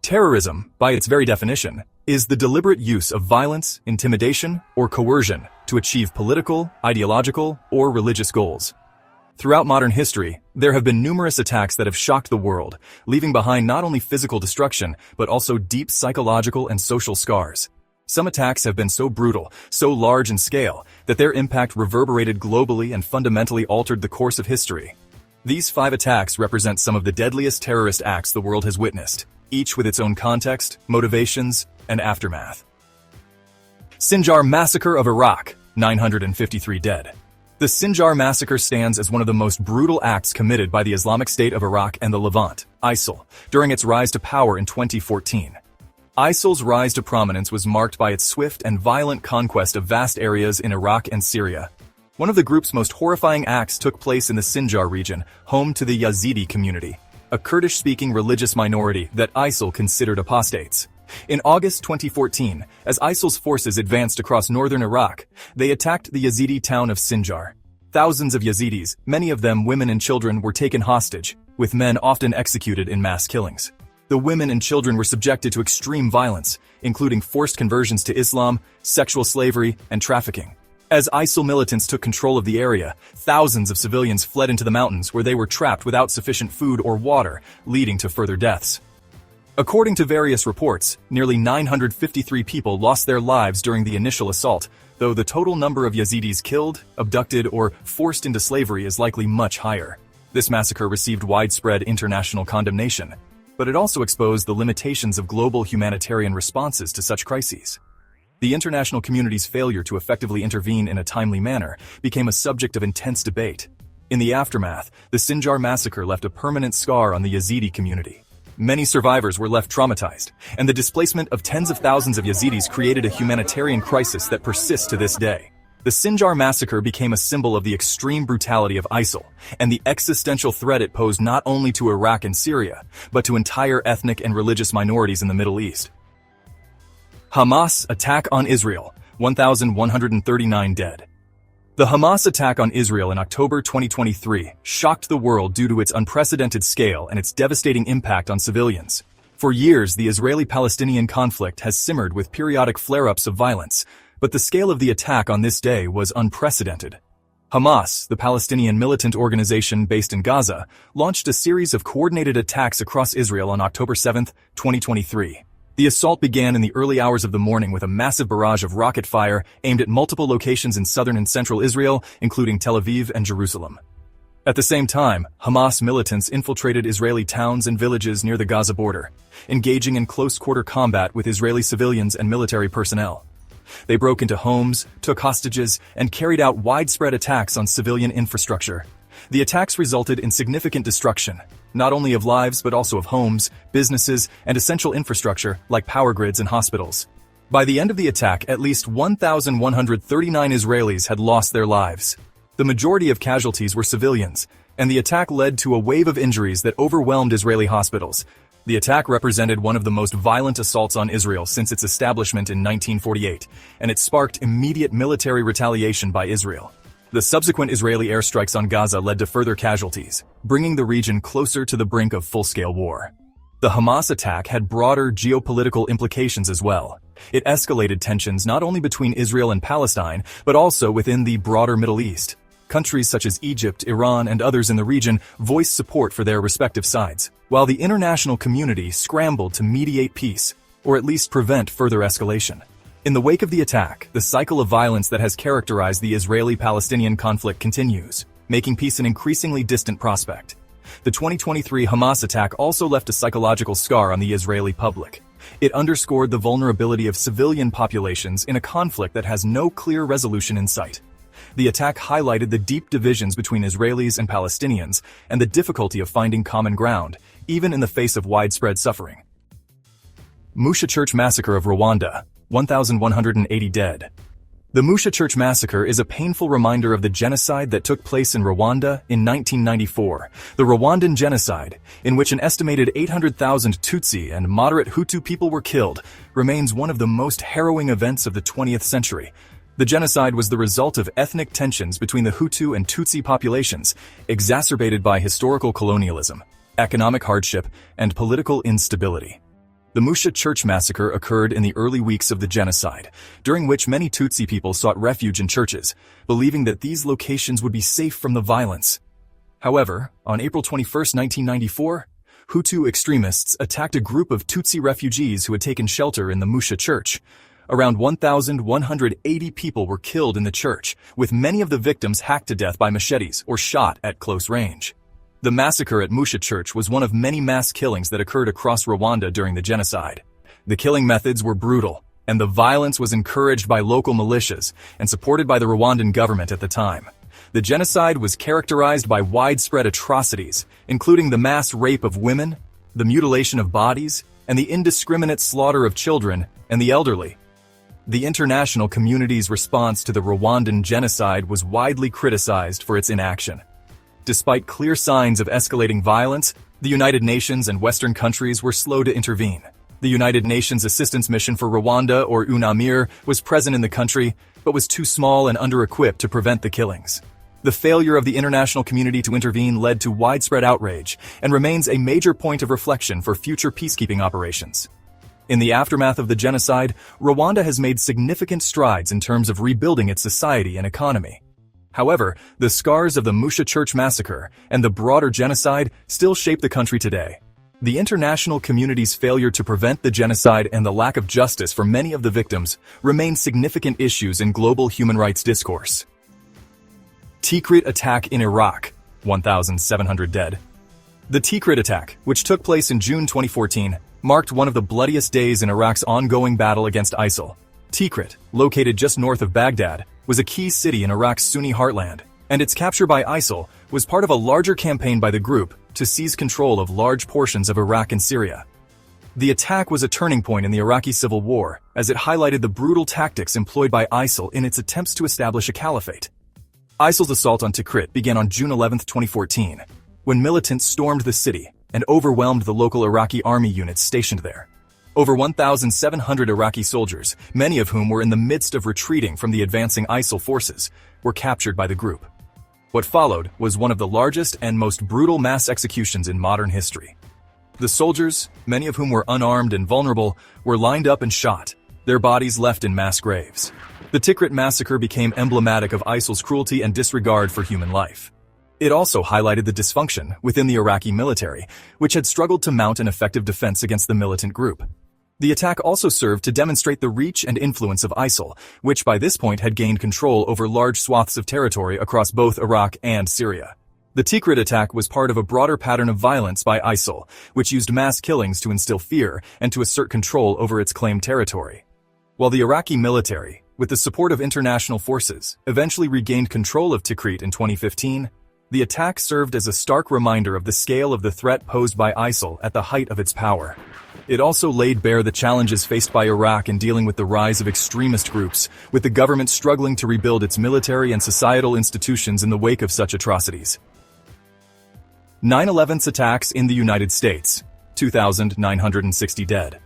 Terrorism, by its very definition, is the deliberate use of violence, intimidation, or coercion to achieve political, ideological, or religious goals. Throughout modern history, there have been numerous attacks that have shocked the world, leaving behind not only physical destruction, but also deep psychological and social scars. Some attacks have been so brutal, so large in scale, that their impact reverberated globally and fundamentally altered the course of history. These 5 attacks represent some of the deadliest terrorist acts the world has witnessed, each with its own context, motivations, and aftermath. Sjar Massacre of Iraq, 953 dead. The Sjar Massacre stands as one of the most brutal acts committed by the Islamic State of Iraq and the Levant, ISIL, during its rise to power in 2014. ISIL's rise to prominence was marked by its swift and violent conquest of vast areas in Iraq and Syria. One of the group's most horrifying acts took place in the Sjar region, home to the Yazidi community, a Kurdish-speaking religious minority that ISIL considered apostates. In August 2014, as ISIL's forces advanced across northern Iraq, they attacked the Yazidi town of Sjar. Thousands of Yazidis, many of them women and children, were taken hostage, with men often executed in mass killings. The women and children were subjected to extreme violence, including forced conversions to Islam, sexual slavery, and trafficking. As ISIL militants took control of the area, thousands of civilians fled into the mountains where they were trapped without sufficient food or water, leading to further deaths. According to various reports, nearly 953 people lost their lives during the initial assault, though the total number of Yazidis killed, abducted, or forced into slavery is likely much higher. This massacre received widespread international condemnation, but it also exposed the limitations of global humanitarian responses to such crises. The international community's failure to effectively intervene in a timely manner became a subject of intense debate. In the aftermath, the Sjar massacre left a permanent scar on the Yazidi community. Many survivors were left traumatized, and the displacement of tens of thousands of Yazidis created a humanitarian crisis that persists to this day. The Sjar massacre became a symbol of the extreme brutality of ISIL, and the existential threat it posed not only to Iraq and Syria, but to entire ethnic and religious minorities in the Middle East. Hamas attack on Israel, 1,139 dead. The Hamas attack on Israel in October 2023 shocked the world due to its unprecedented scale and its devastating impact on civilians. For years, the Israeli-Palestinian conflict has simmered with periodic flare-ups of violence, but the scale of the attack on this day was unprecedented. Hamas, the Palestinian militant organization based in Gaza, launched a series of coordinated attacks across Israel on October 7, 2023. The assault began in the early hours of the morning with a massive barrage of rocket fire aimed at multiple locations in southern and central Israel, including Tel Aviv and Jerusalem. At the same time, Hamas militants infiltrated Israeli towns and villages near the Gaza border, engaging in close-quarter combat with Israeli civilians and military personnel. They broke into homes, took hostages, and carried out widespread attacks on civilian infrastructure. The attacks resulted in significant destruction, not only of lives but also of homes, businesses, and essential infrastructure like power grids and hospitals. By the end of the attack, at least 1,139 Israelis had lost their lives. The majority of casualties were civilians, and the attack led to a wave of injuries that overwhelmed Israeli hospitals. The attack represented one of the most violent assaults on Israel since its establishment in 1948, and it sparked immediate military retaliation by Israel. The subsequent Israeli airstrikes on Gaza led to further casualties, bringing the region closer to the brink of full-scale war. The Hamas attack had broader geopolitical implications as well. It escalated tensions not only between Israel and Palestine, but also within the broader Middle East. Countries such as Egypt, Iran, and others in the region voiced support for their respective sides, while the international community scrambled to mediate peace, or at least prevent further escalation. In the wake of the attack, the cycle of violence that has characterized the Israeli-Palestinian conflict continues, making peace an increasingly distant prospect. The 2023 Hamas attack also left a psychological scar on the Israeli public. It underscored the vulnerability of civilian populations in a conflict that has no clear resolution in sight. The attack highlighted the deep divisions between Israelis and Palestinians and the difficulty of finding common ground, even in the face of widespread suffering. Musha Church Massacre of Rwanda, 1,180 dead. The Musha Church Massacre is a painful reminder of the genocide that took place in Rwanda in 1994, the Rwandan genocide, in which an estimated 800,000 Tutsi and moderate Hutu people were killed, remains one of the most harrowing events of the 20th century. The genocide was the result of ethnic tensions between the Hutu and Tutsi populations, exacerbated by historical colonialism, economic hardship, and political instability. The Musha church massacre occurred in the early weeks of the genocide, during which many Tutsi people sought refuge in churches, believing that these locations would be safe from the violence. However, on April 21, 1994, Hutu extremists attacked a group of Tutsi refugees who had taken shelter in the Musha church. Around 1,180 people were killed in the church, with many of the victims hacked to death by machetes or shot at close range. The massacre at Musha church was one of many mass killings that occurred across Rwanda during the genocide. The killing methods were brutal, and the violence was encouraged by local militias and supported by the Rwandan government at the time. The genocide was characterized by widespread atrocities, including the mass rape of women, the mutilation of bodies, and the indiscriminate slaughter of children and the elderly. The international community's response to the Rwandan genocide was widely criticized for its inaction. Despite clear signs of escalating violence, the United Nations and Western countries were slow to intervene. The United Nations Assistance Mission for Rwanda, or UNAMIR, was present in the country, but was too small and under-equipped to prevent the killings. The failure of the international community to intervene led to widespread outrage and remains a major point of reflection for future peacekeeping operations. In the aftermath of the genocide, Rwanda has made significant strides in terms of rebuilding its society and economy. However, the scars of the Musha church massacre and the broader genocide still shape the country today. The international community's failure to prevent the genocide and the lack of justice for many of the victims remain significant issues in global human rights discourse. Tikrit attack in Iraq, 1,700 dead. The Tikrit attack, which took place in June 2014, marked one of the bloodiest days in Iraq's ongoing battle against ISIL. Tikrit, located just north of Baghdad, was a key city in Iraq's Sunni heartland, and its capture by ISIL was part of a larger campaign by the group to seize control of large portions of Iraq and Syria. The attack was a turning point in the Iraqi civil war, as it highlighted the brutal tactics employed by ISIL in its attempts to establish a caliphate. ISIL's assault on Tikrit began on June 11, 2014, when militants stormed the city and overwhelmed the local Iraqi army units stationed there. Over 1,700 Iraqi soldiers, many of whom were in the midst of retreating from the advancing ISIL forces, were captured by the group. What followed was one of the largest and most brutal mass executions in modern history. The soldiers, many of whom were unarmed and vulnerable, were lined up and shot, their bodies left in mass graves. The Tikrit massacre became emblematic of ISIL's cruelty and disregard for human life. It also highlighted the dysfunction within the Iraqi military, which had struggled to mount an effective defense against the militant group. The attack also served to demonstrate the reach and influence of ISIL, which by this point had gained control over large swaths of territory across both Iraq and Syria. The Tikrit attack was part of a broader pattern of violence by ISIL, which used mass killings to instill fear and to assert control over its claimed territory. While the Iraqi military, with the support of international forces, eventually regained control of Tikrit in 2015, the attack served as a stark reminder of the scale of the threat posed by ISIL at the height of its power. It also laid bare the challenges faced by Iraq in dealing with the rise of extremist groups, with the government struggling to rebuild its military and societal institutions in the wake of such atrocities. 9/11's attacks in the United States, 2,960 dead.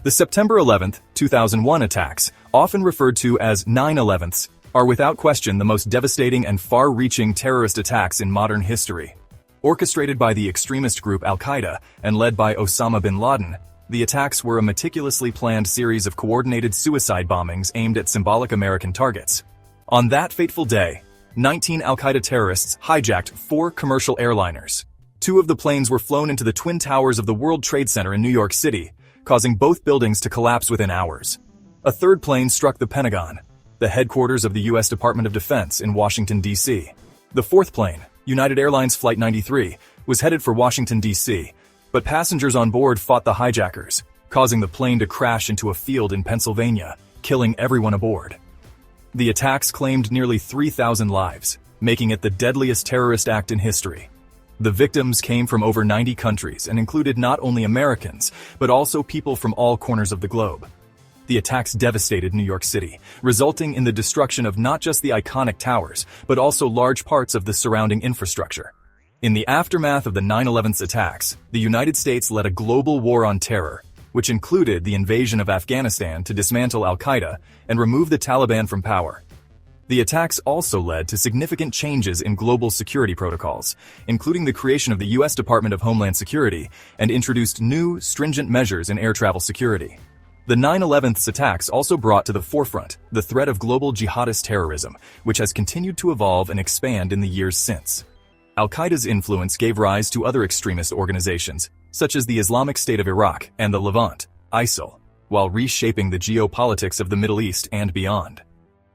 The September 11, 2001 attacks, often referred to as 9/11s, are without question the most devastating and far-reaching terrorist attacks in modern history. Orchestrated by the extremist group Al-Qaeda and led by Osama bin Laden, the attacks were a meticulously planned series of coordinated suicide bombings aimed at symbolic American targets. On that fateful day, 19 Al-Qaeda terrorists hijacked 4 commercial airliners. 2 of the planes were flown into the Twin Towers of the World Trade Center in New York City, causing both buildings to collapse within hours. A third plane struck the Pentagon, the headquarters of the U.S. Department of Defense in Washington, D.C. The fourth plane, United Airlines Flight 93, was headed for Washington, D.C., but passengers on board fought the hijackers, causing the plane to crash into a field in Pennsylvania, killing everyone aboard. The attacks claimed nearly 3,000 lives, making it the deadliest terrorist act in history. The victims came from over 90 countries and included not only Americans, but also people from all corners of the globe. The attacks devastated New York City, resulting in the destruction of not just the iconic towers, but also large parts of the surrounding infrastructure. In the aftermath of the 9/11's attacks, the United States led a global war on terror, which included the invasion of Afghanistan to dismantle Al-Qaeda and remove the Taliban from power. The attacks also led to significant changes in global security protocols, including the creation of the U.S. Department of Homeland Security, and introduced new, stringent measures in air travel security. The 9/11's attacks also brought to the forefront the threat of global jihadist terrorism, which has continued to evolve and expand in the years since. Al-Qaeda's influence gave rise to other extremist organizations, such as the Islamic State of Iraq and the Levant, ISIL, while reshaping the geopolitics of the Middle East and beyond.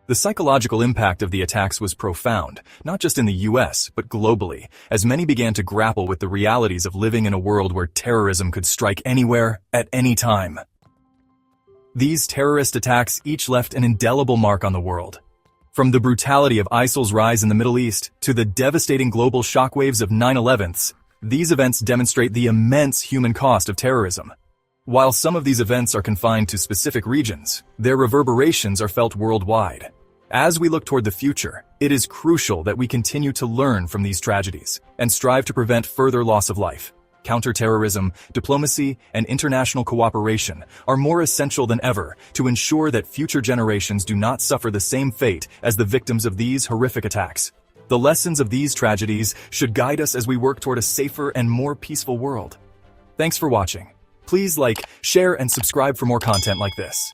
The psychological impact of the attacks was profound, not just in the US, but globally, as many began to grapple with the realities of living in a world where terrorism could strike anywhere, at any time. These terrorist attacks each left an indelible mark on the world. From the brutality of ISIL's rise in the Middle East to the devastating global shockwaves of 9/11's, these events demonstrate the immense human cost of terrorism. While some of these events are confined to specific regions, their reverberations are felt worldwide. As we look toward the future, it is crucial that we continue to learn from these tragedies and strive to prevent further loss of life. Counterterrorism, diplomacy, and international cooperation are more essential than ever to ensure that future generations do not suffer the same fate as the victims of these horrific attacks. The lessons of these tragedies should guide us as we work toward a safer and more peaceful world. Thanks for watching. Please like, share, and subscribe for more content like this.